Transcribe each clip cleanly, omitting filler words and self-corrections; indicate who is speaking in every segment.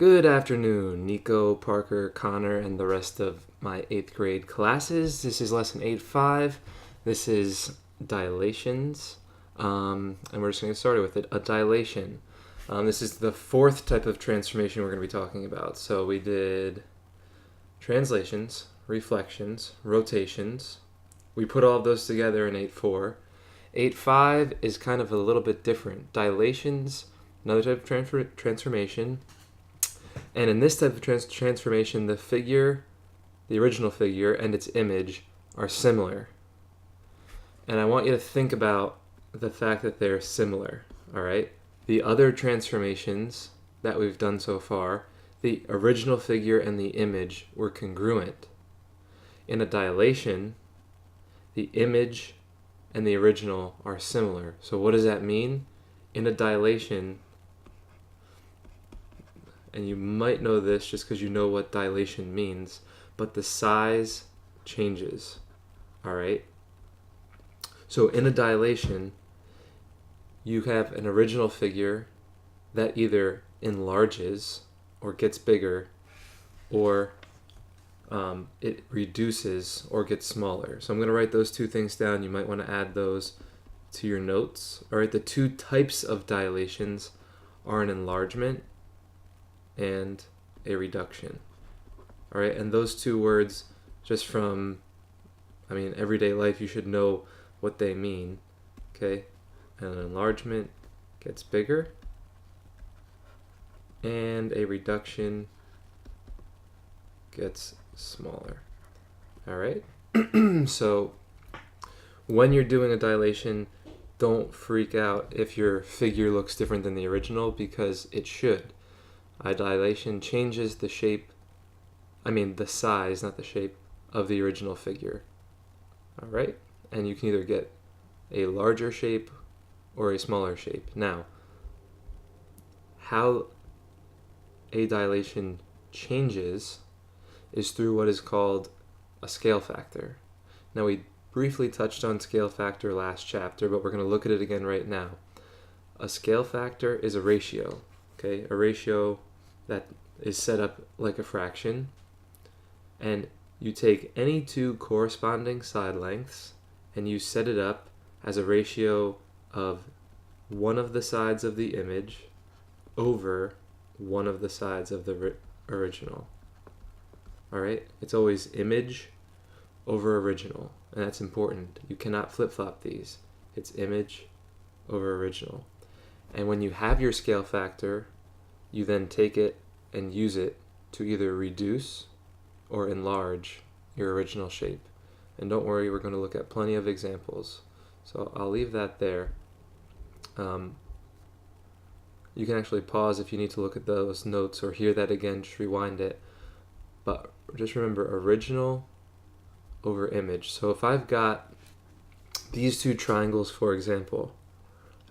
Speaker 1: Good afternoon, Nico, Parker, Connor, and the rest of my 8th grade classes. This is lesson 8.5. This is dilations, and we're just going to get started with it. A dilation. This is the 4th type of transformation we're going to be talking about. So we did translations, reflections, rotations. We put all of those together in 8.4. 8.5 is kind of a little bit different. Dilations, another type of transformation. And in this type of transformation, the original figure, and its image are similar. And I want you to think about the fact that they're similar, all right? The other transformations that we've done so far, the original figure and the image were congruent. In a dilation, the image and the original are similar. So what does that mean? In a dilation, and you might know this just because you know what dilation means, but the size changes, all right? So in a dilation, you have an original figure that either enlarges or gets bigger, or it reduces or gets smaller. So I'm going to write those two things down. You might want to add those to your notes. All right, the two types of dilations are an enlargement and a reduction. All right, and those two words, just from, everyday life, you should know what they mean. Okay, an enlargement gets bigger, and a reduction gets smaller. All right, so when you're doing a dilation, don't freak out if your figure looks different than the original, because it should. A dilation changes the size, not the shape, of the original figure. All right? And you can either get a larger shape or a smaller shape. Now, how a dilation changes is through what is called a scale factor. Now, we briefly touched on scale factor last chapter, but we're going to look at it again right now. A scale factor is a ratio, okay? A ratio that is set up like a fraction, and you take any two corresponding side lengths and you set it up as a ratio of one of the sides of the image over one of the sides of the original. All right? It's always image over original, and that's important. You cannot flip-flop these. It's image over original. And when you have your scale factor, you then take it and use it to either reduce or enlarge your original shape. And don't worry, we're going to look at plenty of examples. So I'll leave that there. You can actually pause if you need to look at those notes or hear that again, just rewind it. But just remember, original over image. So if I've got these two triangles, for example,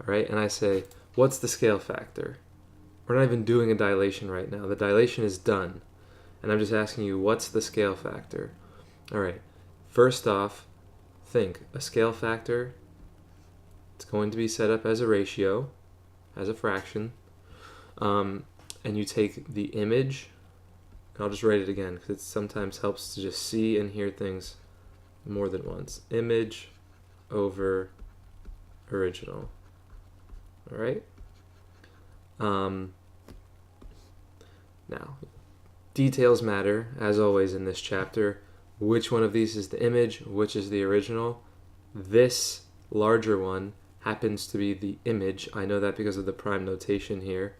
Speaker 1: all right, and I say, what's the scale factor? We're not even doing a dilation right now. The dilation is done. And I'm just asking you, what's the scale factor? All right. First off, think. A scale factor, it's going to be set up as a ratio, as a fraction. And you take the image, and I'll just write it again because it sometimes helps to just see and hear things more than once. Image over original. All right? Now, details matter, as always in this chapter. Which one of these is the image? Which is the original? This larger one happens to be the image. I know that because of the prime notation here.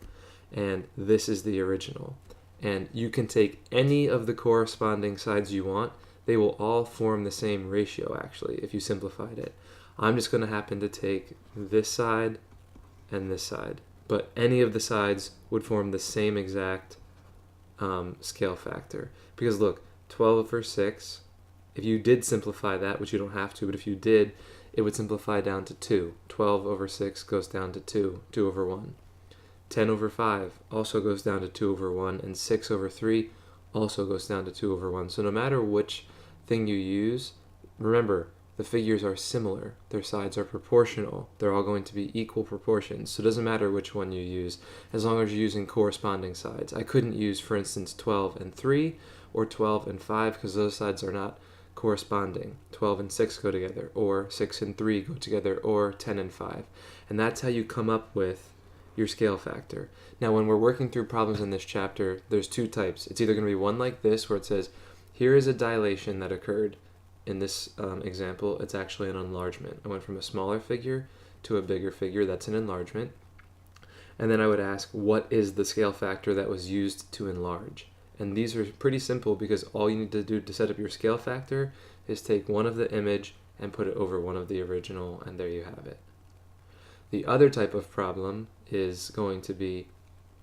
Speaker 1: And this is the original. And you can take any of the corresponding sides you want. They will all form the same ratio, actually, if you simplified it. I'm just going to happen to take this side and this side. But any of the sides would form the same exact scale factor. Because look, 12 over 6, if you did simplify that, which you don't have to, but if you did, it would simplify down to 2. 12 over 6 goes down to 2, 2 over 1. 10 over 5 also goes down to 2 over 1, and 6 over 3 also goes down to 2 over 1. So no matter which thing you use, remember, the figures are similar. Their sides are proportional. They're all going to be equal proportions. So it doesn't matter which one you use, as long as you're using corresponding sides. I couldn't use, for instance, 12 and 3 or 12 and 5 because those sides are not corresponding. 12 and 6 go together, or 6 and 3 go together, or 10 and 5. And that's how you come up with your scale factor. Now, when we're working through problems in this chapter, there's two types. It's either going to be one like this, where it says, here is a dilation that occurred. In this example, it's actually an enlargement. I went from a smaller figure to a bigger figure. That's an enlargement. And then I would ask, what is the scale factor that was used to enlarge? And these are pretty simple because all you need to do to set up your scale factor is take one of the image and put it over one of the original, and there you have it. The other type of problem is going to be,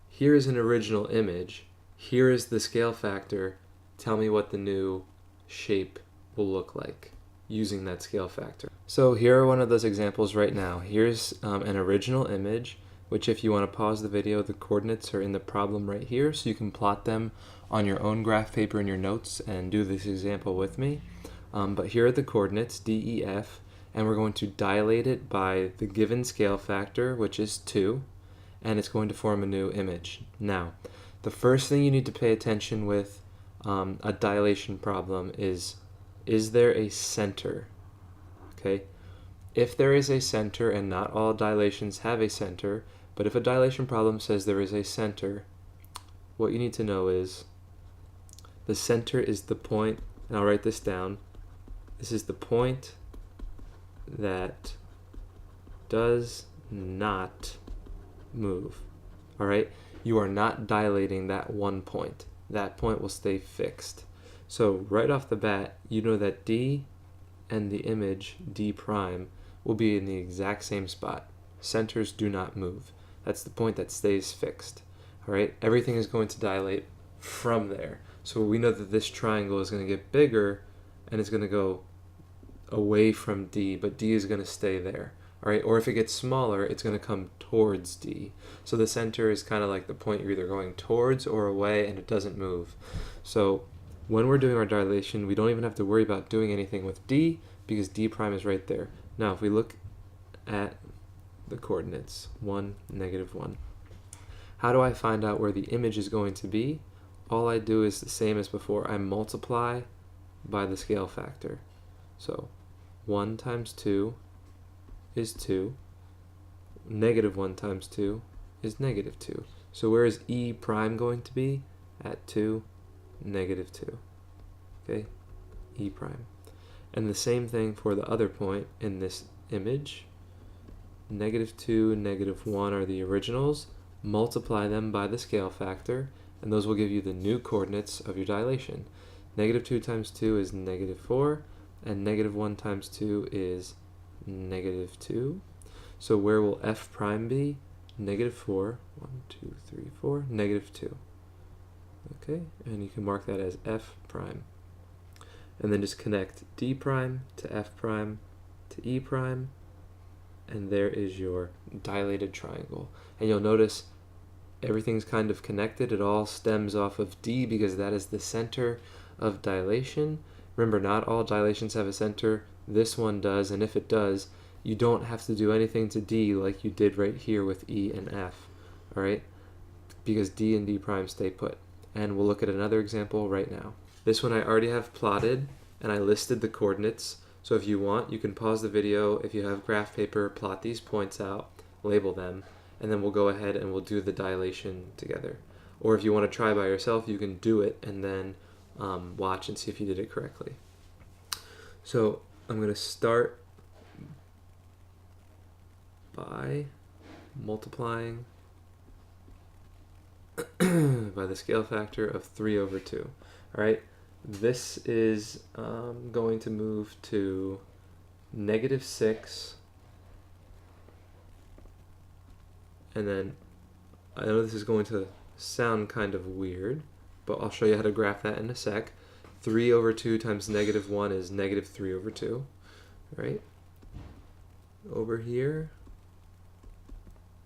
Speaker 1: here is an original image, here is the scale factor, tell me what the new shape will look like using that scale factor. So here are one of those examples right now. Here's an original image, which if you want to pause the video, the coordinates are in the problem right here, so you can plot them on your own graph paper in your notes and do this example with me. But here are the coordinates, D, E, F, and we're going to dilate it by the given scale factor, which is 2, and it's going to form a new image. Now, the first thing you need to pay attention with a dilation problem is there a center? Okay. If there is a center, and not all dilations have a center, but if a dilation problem says there is a center, what you need to know is the center is the point, and I'll write this down. This is the point that does not move. All right? You are not dilating that one point. That point will stay fixed. So right off the bat, you know that D and the image, D prime, will be in the exact same spot. Centers do not move. That's the point that stays fixed. All right? Everything is going to dilate from there. So we know that this triangle is going to get bigger and it's going to go away from D, but D is going to stay there. All right? Or if it gets smaller, it's going to come towards D. So the center is kind of like the point you're either going towards or away, and it doesn't move. So when we're doing our dilation, we don't even have to worry about doing anything with D because D prime is right there. Now, if we look at the coordinates, 1, -1, how do I find out where the image is going to be? All I do is the same as before. I multiply by the scale factor. So 1 times 2 is 2. -1 times 2 is -2. So where is E prime going to be? At 2, -2. Okay, E prime. And the same thing for the other point in this image. -2, -1 are the originals. Multiply them by the scale factor, and those will give you the new coordinates of your dilation. -2 times 2 is -4, and -1 times 2 is -2. So where will F prime be? -4, 1, 2, 3, 4, -2. Okay, and you can mark that as F prime. And then just connect D prime to F prime to E prime, and there is your dilated triangle. And you'll notice everything's kind of connected. It all stems off of D because that is the center of dilation. Remember, not all dilations have a center. This one does, and if it does, you don't have to do anything to D like you did right here with E and F, all right? Because D and D prime stay put. And we'll look at another example right now. This one I already have plotted, and I listed the coordinates. So if you want, you can pause the video. If you have graph paper, plot these points out, label them, and then we'll go ahead and we'll do the dilation together. Or if you want to try by yourself, you can do it and then watch and see if you did it correctly. So I'm going to start by multiplying by the scale factor of 3/2. All right, this is going to move to -6, and then I know this is going to sound kind of weird, but I'll show you how to graph that in a sec. 3/2 times -1 is -3/2, right? Over here,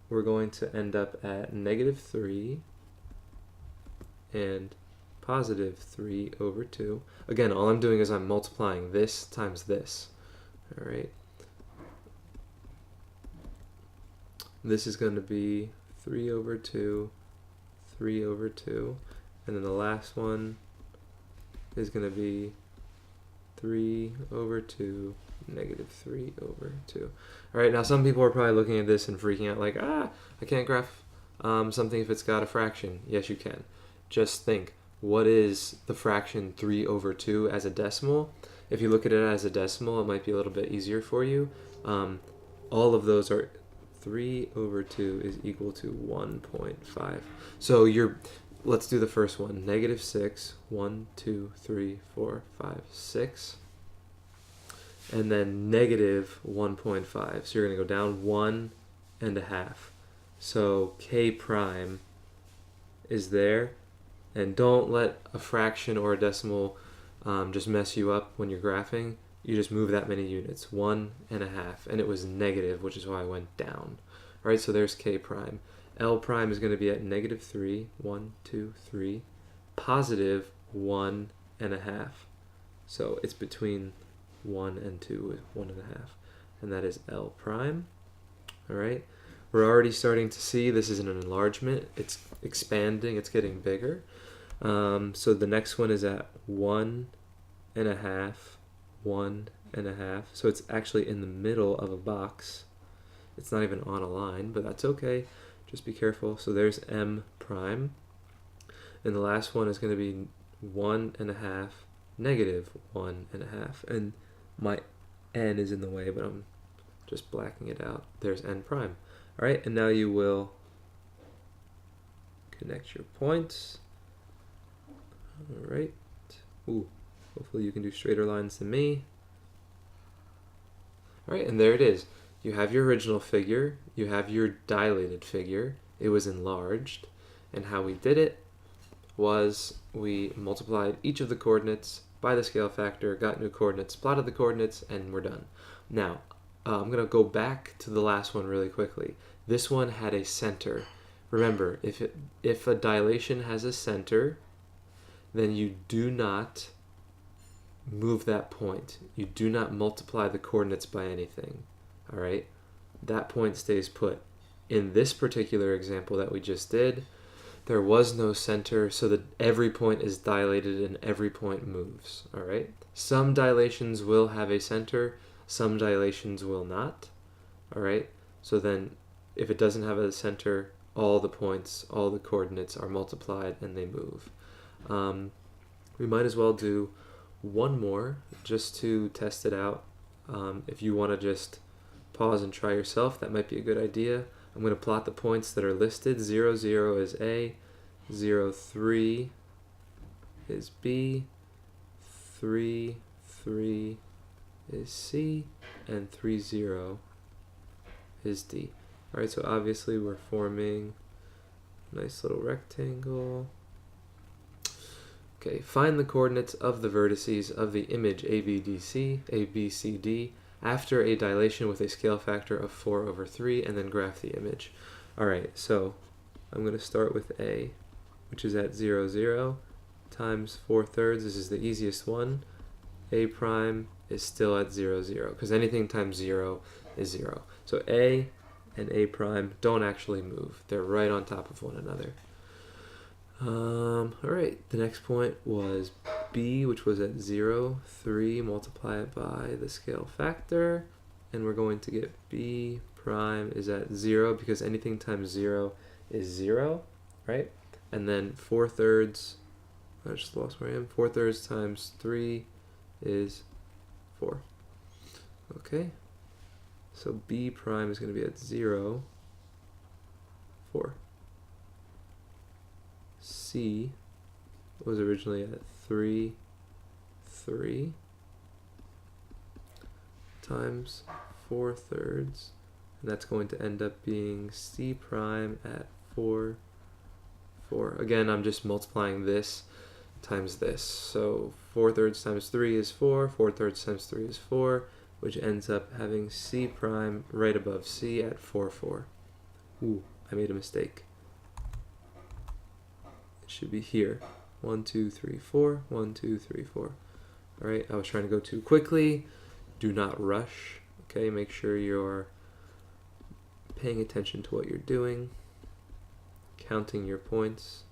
Speaker 1: we're going to end up at -3 and +3/2. Again, all I'm doing is I'm multiplying this times this, All right. This is going to be 3 over 2, 3 over 2. And then the last one is going to be 3 over 2, negative 3 over 2. All right, now some people are probably looking at this and freaking out like, I can't graph something if it's got a fraction. Yes, you can. Just think, what is the fraction 3 over 2 as a decimal? If you look at it as a decimal, it might be a little bit easier for you. All of those are 3 over 2 is equal to 1.5. So let's do the first one. Negative 6, 1, 2, 3, 4, 5, 6. And then negative 1.5. So you're going to go down 1.5. So k prime is there. And don't let a fraction or a decimal just mess you up when you're graphing. You just move that many units, 1.5, and it was negative, which is why I went down. All right, so there's k prime. L prime is going to be at negative 3, 1, 2, 3, positive 1.5. So it's between 1 and 2 is 1.5, and that is L prime. All right, we're already starting to see this is an enlargement. It's expanding, it's getting bigger. So the next one is at 1.5, 1.5. So it's actually in the middle of a box. It's not even on a line, but that's okay. Just be careful. So there's M prime. And the last one is going to be 1.5, negative 1.5. And my N is in the way, but I'm just blacking it out. There's N prime. All right, and now you will connect your points. All right. Ooh, hopefully you can do straighter lines than me. All right, and there it is. You have your original figure, you have your dilated figure, it was enlarged, and how we did it was we multiplied each of the coordinates by the scale factor, got new coordinates, plotted the coordinates, and we're done. Now, I'm going to go back to the last one really quickly. This one had a center. Remember, if a dilation has a center, then you do not move that point. You do not multiply the coordinates by anything. All right? That point stays put. In this particular example that we just did, there was no center, so that every point is dilated and every point moves. All right? Some dilations will have a center, some dilations will not. All right? So then if it doesn't have a center, all the points, all the coordinates are multiplied and they move. We might as well do one more just to test it out. If you want to just pause and try yourself, that might be a good idea. I'm going to plot the points that are listed. 0, 0 is A, 0, 3 is B, 3, 3 is C, and 3, 0 is D. All right, so obviously we're forming a nice little rectangle. Okay, find the coordinates of the vertices of the image ABCD after a dilation with a scale factor of 4 over 3, and then graph the image. All right, so I'm going to start with A, which is at 0, 0, times 4/3. This is the easiest one. A prime is still at 0, 0, because anything times 0 is 0. So A and A prime don't actually move. They're right on top of one another. All right, the next point was B, which was at 0, 3, multiply it by the scale factor, and we're going to get B prime is at 0, because anything times 0 is 0, right? And then 4/3, I just lost where I am, 4/3 times 3 is 4. Okay, so B prime is going to be at 0, 4. C was originally at 3, 3 times 4/3, and that's going to end up being C prime at 4, 4. Again, I'm just multiplying this times this. So 4/3 times 3 is 4, 4/3 times 3 is 4, which ends up having C prime right above C at 4, 4. Ooh, I made a mistake. Should be here. 1, 2, 3, 4. 1, 2, 3, 4. All right, I was trying to go too quickly. do not rush. Okay, make sure you're paying attention to what you're doing, counting your points.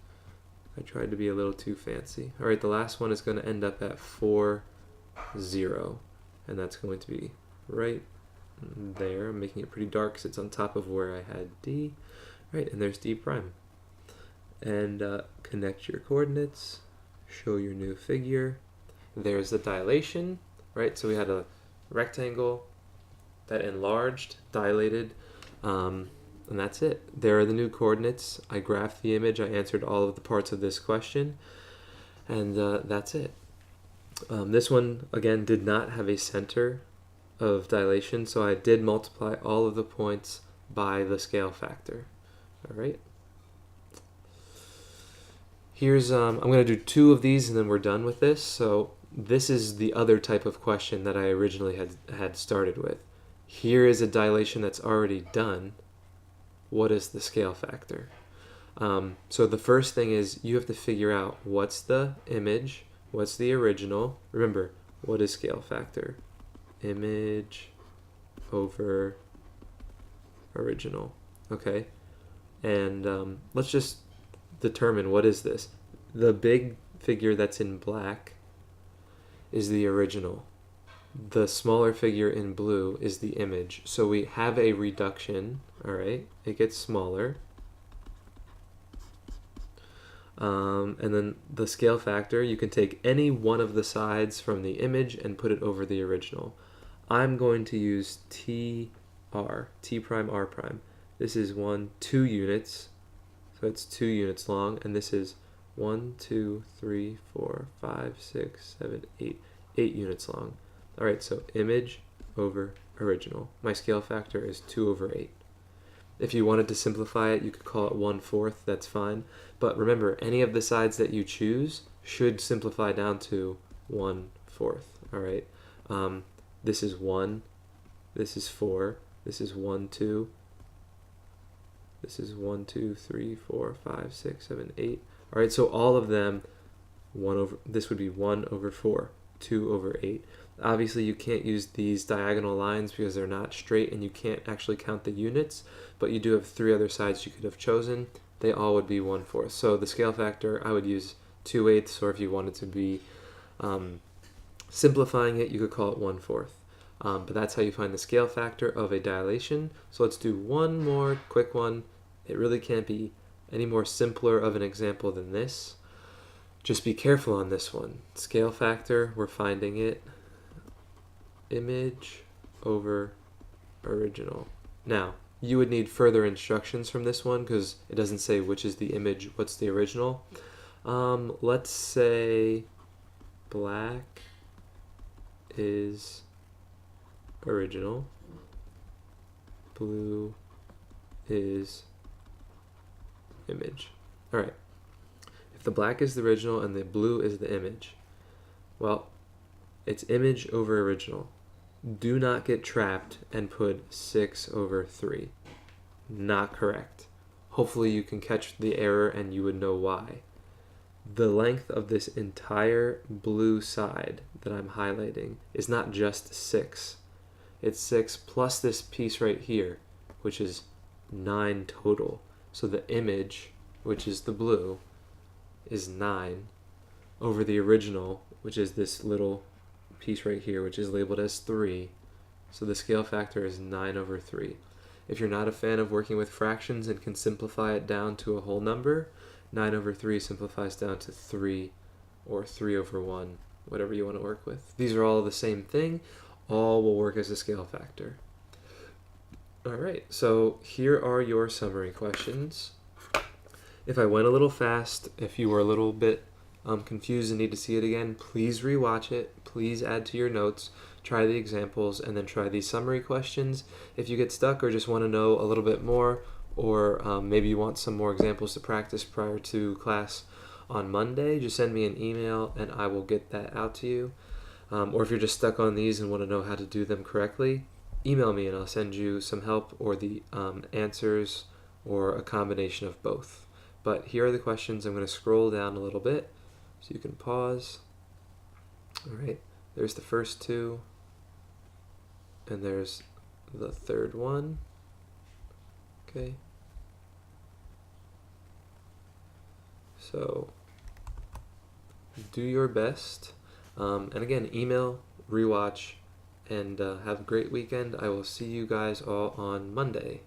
Speaker 1: I tried to be a little too fancy. All right, the last one is going to end up at 4, 0, and that's going to be right there. I'm making it pretty dark because it's on top of where I had D. All right, and there's D prime. And connect your coordinates, show your new figure. There's the dilation, right? So we had a rectangle that enlarged, dilated, and that's it. There are the new coordinates. I graphed the image. I answered all of the parts of this question, and that's it. This one, again, did not have a center of dilation, so I did multiply all of the points by the scale factor. All right. Here's, I'm going to do 2 of these and then we're done with this. So this is the other type of question that I originally had started with. Here is a dilation that's already done. What is the scale factor? So the first thing is you have to figure out what's the image, what's the original. Remember, what is scale factor? Image over original. Okay? And let's just determine what is this. The big figure that's in black is the original. The smaller figure in blue is the image. So we have a reduction, all right? It gets smaller. And then the scale factor, you can take any one of the sides from the image and put it over the original. I'm going to use T prime R prime. This is 2 units. So it's 2 units long, and this is 1, 2, 3, 4, 5, 6, 7, 8 units long. All right, so image over original. My scale factor is 2 over 8. If you wanted to simplify it, you could call it 1/4, that's fine. But remember, any of the sides that you choose should simplify down to 1/4, all right? This is 1, this is 4, this is 1, 2, this is 1, 2, 3, 4, 5, 6, 7, 8. All right, so all of them, this would be 1 over 4, 2 over 8. Obviously, you can't use these diagonal lines because they're not straight and you can't actually count the units, but you do have 3 other sides you could have chosen. They all would be 1/4. So the scale factor, I would use 2/8, or if you wanted to be simplifying it, you could call it 1/4. But that's how you find the scale factor of a dilation. So let's do one more quick one. It really can't be any more simpler of an example than this. Just be careful on this one. Scale factor, we're finding it. Image over original. Now, you would need further instructions from this one because it doesn't say which is the image, what's the original. Let's say black is original, blue is image. All right. If the black is the original and the blue is the image, well, it's image over original. Do not get trapped and put 6 over 3. Not correct. Hopefully you can catch the error and you would know why. The length of this entire blue side that I'm highlighting is not just 6. It's 6 plus this piece right here, which is 9 total. So the image, which is the blue, is 9 over the original, which is this little piece right here, which is labeled as 3. So the scale factor is 9 over 3. If you're not a fan of working with fractions and can simplify it down to a whole number, 9 over 3 simplifies down to 3 or 3 over 1, whatever you want to work with. These are all the same thing. All will work as a scale factor. All right, so here are your summary questions. If I went a little fast, if you were a little bit confused and need to see it again, please rewatch it. Please add to your notes, try the examples, and then try these summary questions. If you get stuck or just want to know a little bit more, or maybe you want some more examples to practice prior to class on Monday, just send me an email and I will get that out to you. Or if you're just stuck on these and want to know how to do them correctly, email me and I'll send you some help or the answers or a combination of both. But here are the questions. I'm going to scroll down a little bit so you can pause. All right, there's the first 2. And there's the third one. Okay. So do your best. And again, email, rewatch, and have a great weekend. I will see you guys all on Monday.